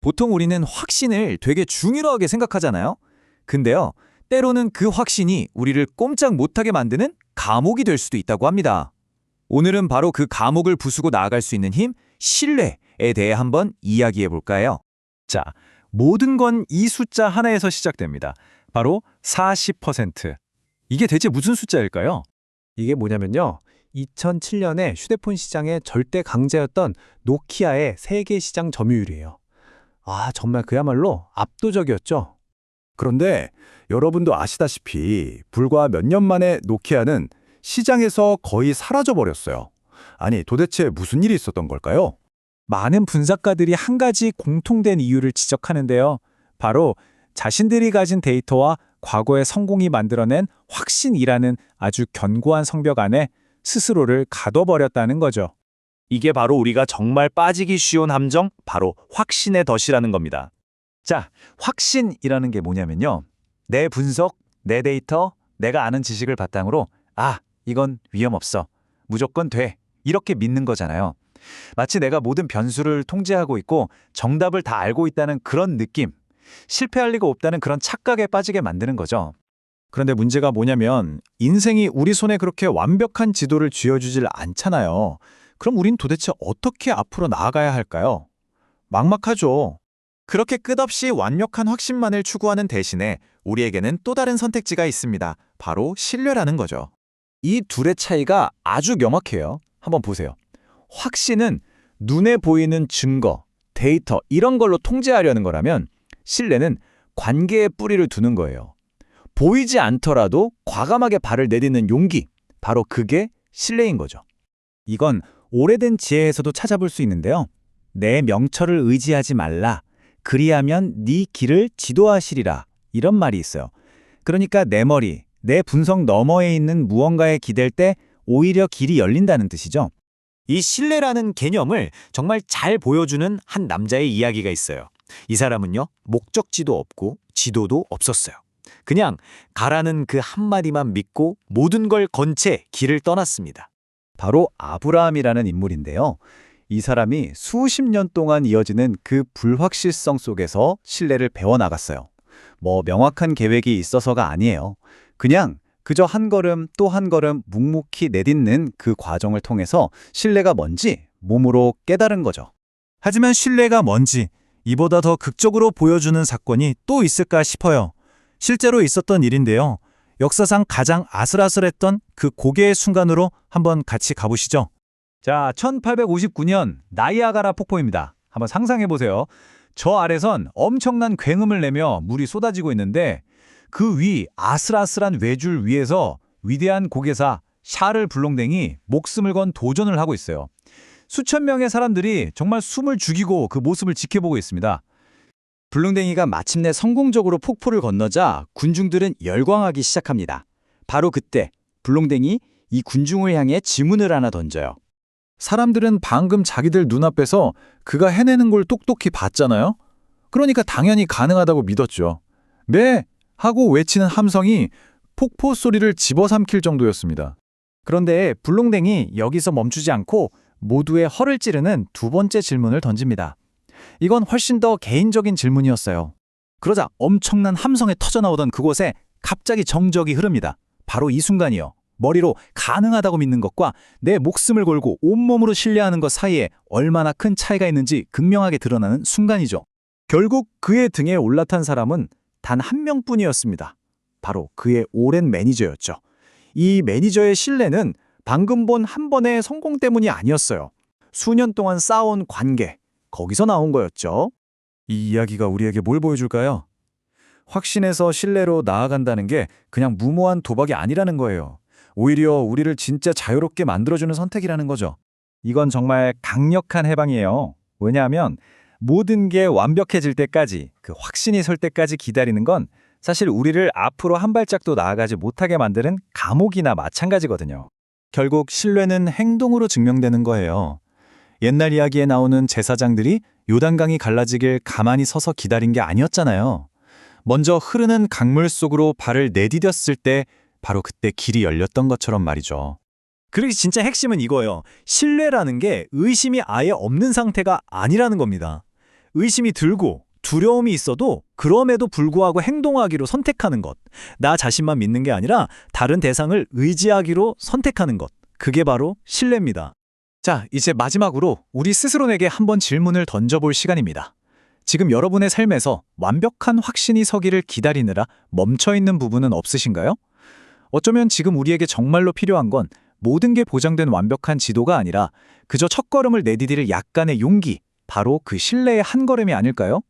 보통 우리는 확신을 되게 중요하게 생각하잖아요. 근데요, 때로는 그 확신이 우리를 꼼짝 못하게 만드는 감옥이 될 수도 있다고 합니다. 오늘은 바로 그 감옥을 부수고 나아갈 수 있는 힘, 신뢰에 대해 한번 이야기해 볼까요? 자, 모든 건 이 숫자 하나에서 시작됩니다. 바로 40%. 이게 대체 무슨 숫자일까요? 이게 뭐냐면요. 2007년에 휴대폰 시장의 절대 강자였던 노키아의 세계 시장 점유율이에요. 정말 그야말로 압도적이었죠. 그런데 여러분도 아시다시피 불과 몇 년 만에 노키아는 시장에서 거의 사라져 버렸어요. 아니, 도대체 무슨 일이 있었던 걸까요? 많은 분석가들이 한 가지 공통된 이유를 지적하는데요. 바로 자신들이 가진 데이터와 과거의 성공이 만들어낸 확신이라는 아주 견고한 성벽 안에 스스로를 가둬버렸다는 거죠. 이게 바로 우리가 정말 빠지기 쉬운 함정, 바로 확신의 덫이라는 겁니다. 자, 확신이라는 게 뭐냐면요. 내 분석, 내 데이터, 내가 아는 지식을 바탕으로 이건 위험 없어. 무조건 돼. 이렇게 믿는 거잖아요. 마치 내가 모든 변수를 통제하고 있고 정답을 다 알고 있다는 그런 느낌. 실패할 리가 없다는 그런 착각에 빠지게 만드는 거죠. 그런데 문제가 뭐냐면 인생이 우리 손에 그렇게 완벽한 지도를 쥐어주질 않잖아요. 그럼 우린 도대체 어떻게 앞으로 나아가야 할까요? 막막하죠. 그렇게 끝없이 완벽한 확신만을 추구하는 대신에 우리에게는 또 다른 선택지가 있습니다. 바로 신뢰라는 거죠. 이 둘의 차이가 아주 명확해요. 한번 보세요. 확신은 눈에 보이는 증거, 데이터 이런 걸로 통제하려는 거라면 신뢰는 관계에 뿌리를 두는 거예요. 보이지 않더라도 과감하게 발을 내딛는 용기, 바로 그게 신뢰인 거죠. 이건 오래된 지혜에서도 찾아볼 수 있는데요. 내 명철을 의지하지 말라. 그리하면 네 길을 지도하시리라. 이런 말이 있어요. 그러니까 내 머리, 내 분석 너머에 있는 무언가에 기댈 때 오히려 길이 열린다는 뜻이죠. 이 신뢰라는 개념을 정말 잘 보여주는 한 남자의 이야기가 있어요. 이 사람은요, 목적지도 없고 지도도 없었어요. 그냥 가라는 그 한마디만 믿고 모든 걸 건 채 길을 떠났습니다. 바로 아브라함이라는 인물인데요. 이 사람이 수십 년 동안 이어지는 그 불확실성 속에서 신뢰를 배워나갔어요. 명확한 계획이 있어서가 아니에요. 그저 한 걸음 또 한 걸음 묵묵히 내딛는 그 과정을 통해서 신뢰가 뭔지 몸으로 깨달은 거죠. 하지만 신뢰가 뭔지 이보다 더 극적으로 보여주는 사건이 또 있을까 싶어요. 실제로 있었던 일인데요. 역사상 가장 아슬아슬했던 그 고개의 순간으로 한번 같이 가보시죠. 자, 1859년 나이아가라 폭포입니다. 한번 상상해 보세요. 저 아래선 엄청난 굉음을 내며 물이 쏟아지고 있는데 그 위 아슬아슬한 외줄 위에서 위대한 고개사 샤를 블롱댕이 목숨을 건 도전을 하고 있어요. 수천 명의 사람들이 정말 숨을 죽이고 그 모습을 지켜보고 있습니다. 블롱댕이가 마침내 성공적으로 폭포를 건너자 군중들은 열광하기 시작합니다. 바로 그때 블롱댕이 이 군중을 향해 지문을 하나 던져요. 사람들은 방금 자기들 눈앞에서 그가 해내는 걸 똑똑히 봤잖아요. 그러니까 당연히 가능하다고 믿었죠. 네! 하고 외치는 함성이 폭포 소리를 집어삼킬 정도였습니다. 그런데 블롱댕이 여기서 멈추지 않고 모두의 허를 찌르는 두 번째 질문을 던집니다. 이건 훨씬 더 개인적인 질문이었어요. 그러자 엄청난 함성에 터져나오던 그곳에 갑자기 정적이 흐릅니다. 바로 이 순간이요. 머리로 가능하다고 믿는 것과 내 목숨을 걸고 온몸으로 신뢰하는 것 사이에 얼마나 큰 차이가 있는지 극명하게 드러나는 순간이죠. 결국 그의 등에 올라탄 사람은 단 한 명뿐이었습니다. 바로 그의 오랜 매니저였죠. 이 매니저의 신뢰는 방금 본 한 번의 성공 때문이 아니었어요. 수년 동안 쌓아온 관계, 거기서 나온 거였죠. 이 이야기가 우리에게 뭘 보여줄까요? 확신에서 신뢰로 나아간다는 게 그냥 무모한 도박이 아니라는 거예요. 오히려 우리를 진짜 자유롭게 만들어주는 선택이라는 거죠. 이건 정말 강력한 해방이에요. 왜냐하면 모든 게 완벽해질 때까지, 그 확신이 설 때까지 기다리는 건 사실 우리를 앞으로 한 발짝도 나아가지 못하게 만드는 감옥이나 마찬가지거든요. 결국 신뢰는 행동으로 증명되는 거예요. 옛날 이야기에 나오는 제사장들이 요단강이 갈라지길 가만히 서서 기다린 게 아니었잖아요. 먼저 흐르는 강물 속으로 발을 내디뎠을 때 바로 그때 길이 열렸던 것처럼 말이죠. 그리고 진짜 핵심은 이거예요. 신뢰라는 게 의심이 아예 없는 상태가 아니라는 겁니다. 의심이 들고 두려움이 있어도 그럼에도 불구하고 행동하기로 선택하는 것. 나 자신만 믿는 게 아니라 다른 대상을 의지하기로 선택하는 것. 그게 바로 신뢰입니다. 자, 이제 마지막으로 우리 스스로에게 한번 질문을 던져볼 시간입니다. 지금 여러분의 삶에서 완벽한 확신이 서기를 기다리느라 멈춰있는 부분은 없으신가요? 어쩌면 지금 우리에게 정말로 필요한 건 모든 게 보장된 완벽한 지도가 아니라 그저 첫걸음을 내디딜 약간의 용기, 바로 그 신뢰의 한 걸음이 아닐까요?